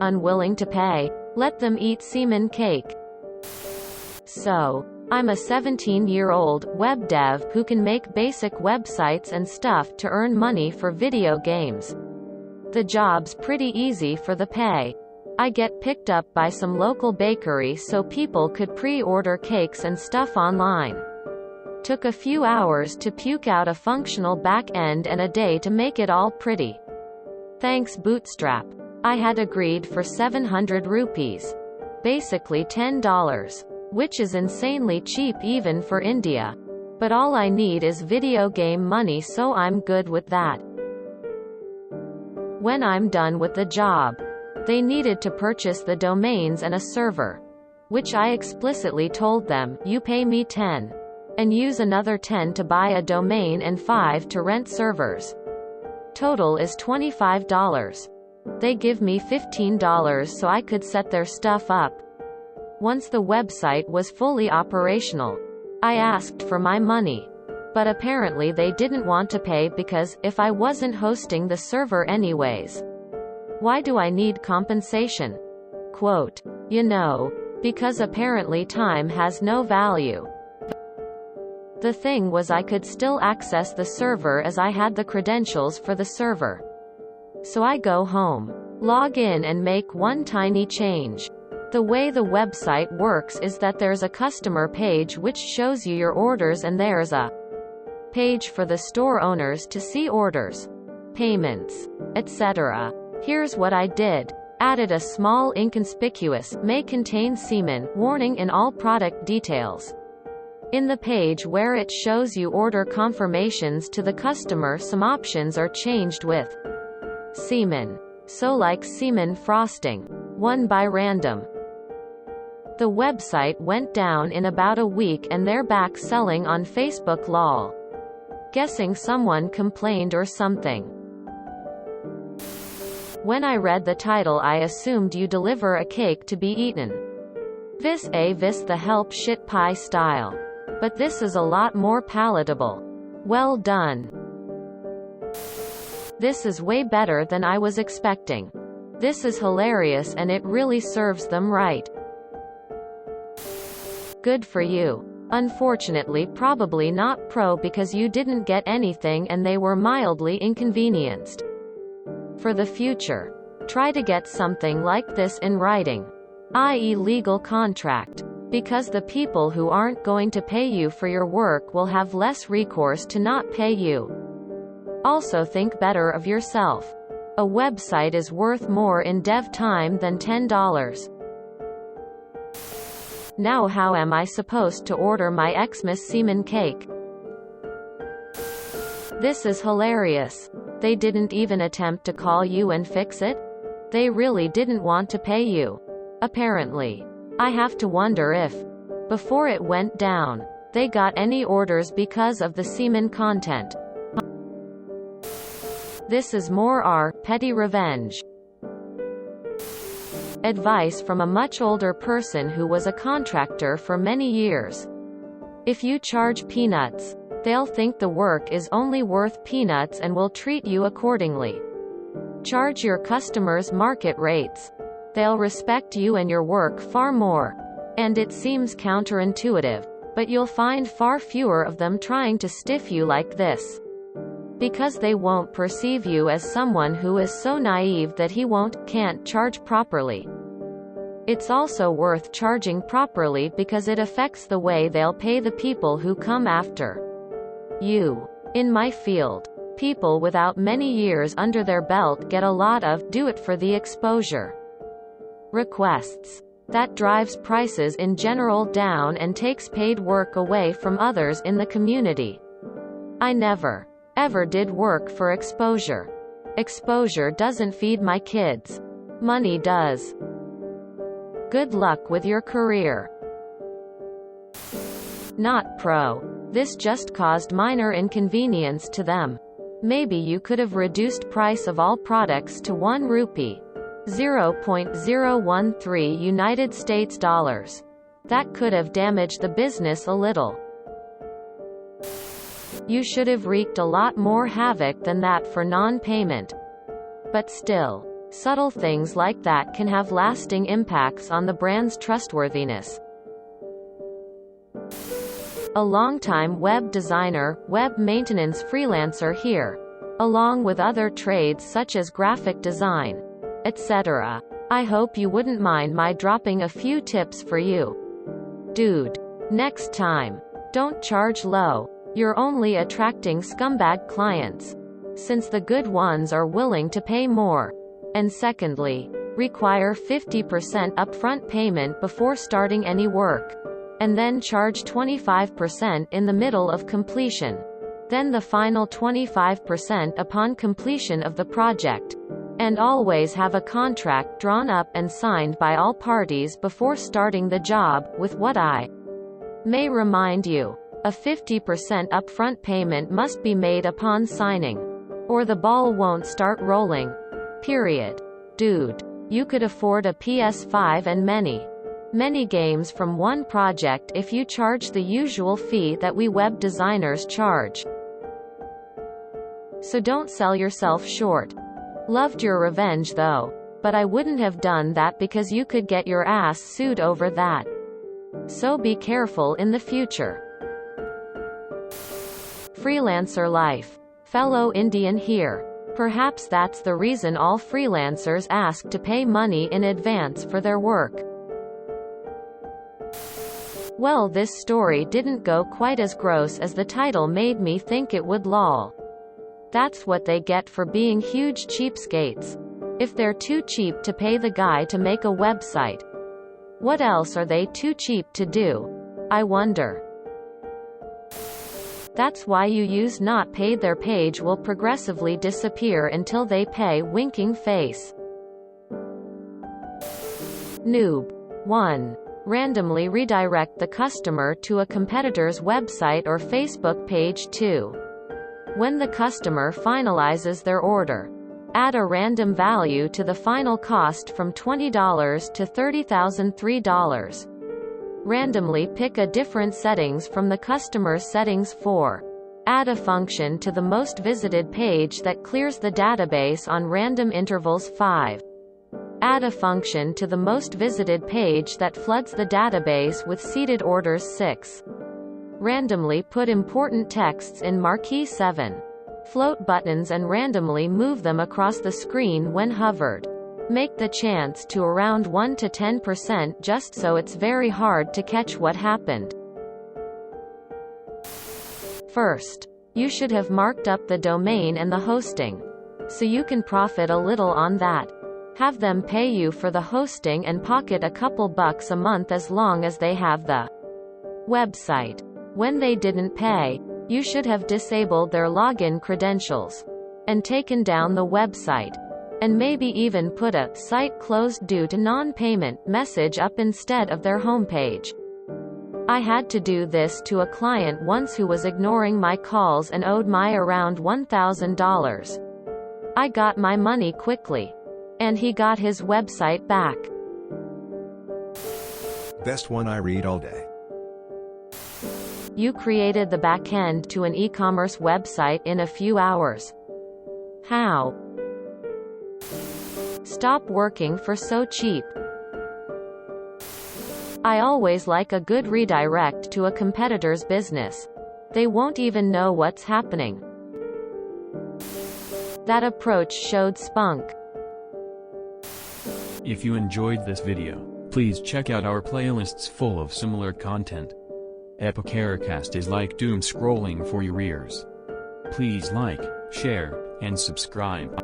unwilling to pay, let them eat semen cake. So, I'm a 17-year-old web dev who can make basic websites and stuff to earn money for video games. The job's pretty easy for the pay. I get picked up by some local bakery so people could pre-order cakes and stuff online. Took a few hours to puke out a functional back end and a day to make it all pretty. Thanks Bootstrap. I had agreed for 700 rupees. Basically $10. Which is insanely cheap even for India. But all I need is video game money, so I'm good with that. When I'm done with the job, they needed to purchase the domains and a server. Which I explicitly told them, you pay me 10. And use another 10 to buy a domain and 5 to rent servers. Total is $25. They give me $15 so I could set their stuff up. Once the website was fully operational, I asked for my money. But apparently they didn't want to pay because, if I wasn't hosting the server anyways, why do I need compensation? Quote, because apparently time has no value. The thing was I could still access the server as I had the credentials for the server. So I go home, log in and make one tiny change. The way the website works is that there's a customer page which shows you your orders and there's a page for the store owners to see orders, payments, etc. Here's what I did. Added a small inconspicuous, may contain semen, warning in all product details. In the page where it shows you order confirmations to the customer, some options are changed with semen. So like semen frosting. One by random. The website went down in about a week and they're back selling on Facebook lol. Guessing someone complained or something. When I read the title I assumed you deliver a cake to be eaten. Vis the help shit pie style. But this is a lot more palatable. Well done. This is way better than I was expecting. This is hilarious and it really serves them right. Good for you. Unfortunately probably not pro because you didn't get anything and they were mildly inconvenienced. For the future, try to get something like this in writing, i.e. legal contract, because the people who aren't going to pay you for your work will have less recourse to not pay you. Also think better of yourself. A website is worth more in dev time than $10. Now how am I supposed to order my Xmas semen cake? This is hilarious. They didn't even attempt to call you and fix it? They really didn't want to pay you. Apparently. I have to wonder if, before it went down, they got any orders because of the semen content. This is more our petty revenge. Advice from a much older person who was a contractor for many years. If you charge peanuts, they'll think the work is only worth peanuts and will treat you accordingly. Charge your customers market rates. They'll respect you and your work far more. And it seems counterintuitive, but you'll find far fewer of them trying to stiff you like this. Because they won't perceive you as someone who is so naive that he can't charge properly. It's also worth charging properly because it affects the way they'll pay the people who come after you. In my field, people without many years under their belt get a lot of do it for the exposure requests. That drives prices in general down and takes paid work away from others in the community. I never, ever did work for exposure. Exposure doesn't feed my kids. Money does. Good luck with your career. Not pro. This just caused minor inconvenience to them. Maybe you could have reduced price of all products to 1 rupee. 0.013 United States dollars. That could have damaged the business a little. You should have wreaked a lot more havoc than that for non-payment. But still, Subtle things like that can have lasting impacts on the brand's trustworthiness. A longtime web designer, web maintenance freelancer here, along with other trades such as graphic design, etc. I hope you wouldn't mind my dropping a few tips for you. Dude. Next time, don't charge low. You're only attracting scumbag clients, since the good ones are willing to pay more. And secondly, require 50% upfront payment before starting any work, and then charge 25% in the middle of completion. Then the final 25% upon completion of the project. And always have a contract drawn up and signed by all parties before starting the job, with what I may remind you. A 50% upfront payment must be made upon signing, or the ball won't start rolling. Period. Dude. You could afford a PS5 and many games from one project if you charge the usual fee that we web designers charge. So don't sell yourself short. Loved your revenge though, but I wouldn't have done that because you could get your ass sued over that. So be careful in the future. Freelancer life. Fellow Indian here. Perhaps that's the reason all freelancers ask to pay money in advance for their work. Well, this story didn't go quite as gross as the title made me think it would, lol. That's what they get for being huge cheapskates. If they're too cheap to pay the guy to make a website, what else are they too cheap to do? I wonder. That's why you use not paid. Their page will progressively disappear until they pay. Winking face. Noob. 1. Randomly redirect the customer to a competitor's website or Facebook page. 2. When the customer finalizes their order, add a random value to the final cost from $20 to $30,003. Randomly pick a different settings from the customer's settings. 4. Add a function to the most visited page that clears the database on random intervals. 5. Add a function to the most visited page that floods the database with seeded orders. 6. Randomly put important texts in marquee. 7. Float buttons and randomly move them across the screen when hovered. Make the chance to around 1 to 10% just so it's very hard to catch what happened. First, you should have marked up the domain and the hosting, so you can profit a little on that. Have them pay you for the hosting and pocket a couple bucks a month as long as they have the website. When they didn't pay, you should have disabled their login credentials and taken down the website, and maybe even put a "site closed due to non-payment" message up instead of their homepage. I had to do this to a client once who was ignoring my calls and owed me around $1,000. I got my money quickly, and he got his website back. Best one I read all day. You created the backend to an e-commerce website in a few hours. How? Stop working for so cheap. I always like a good redirect to a competitor's business. They won't even know what's happening. That approach showed spunk. If you enjoyed this video, please check out our playlists full of similar content. Epicaricast is like doom scrolling for your ears. Please like, share, and subscribe.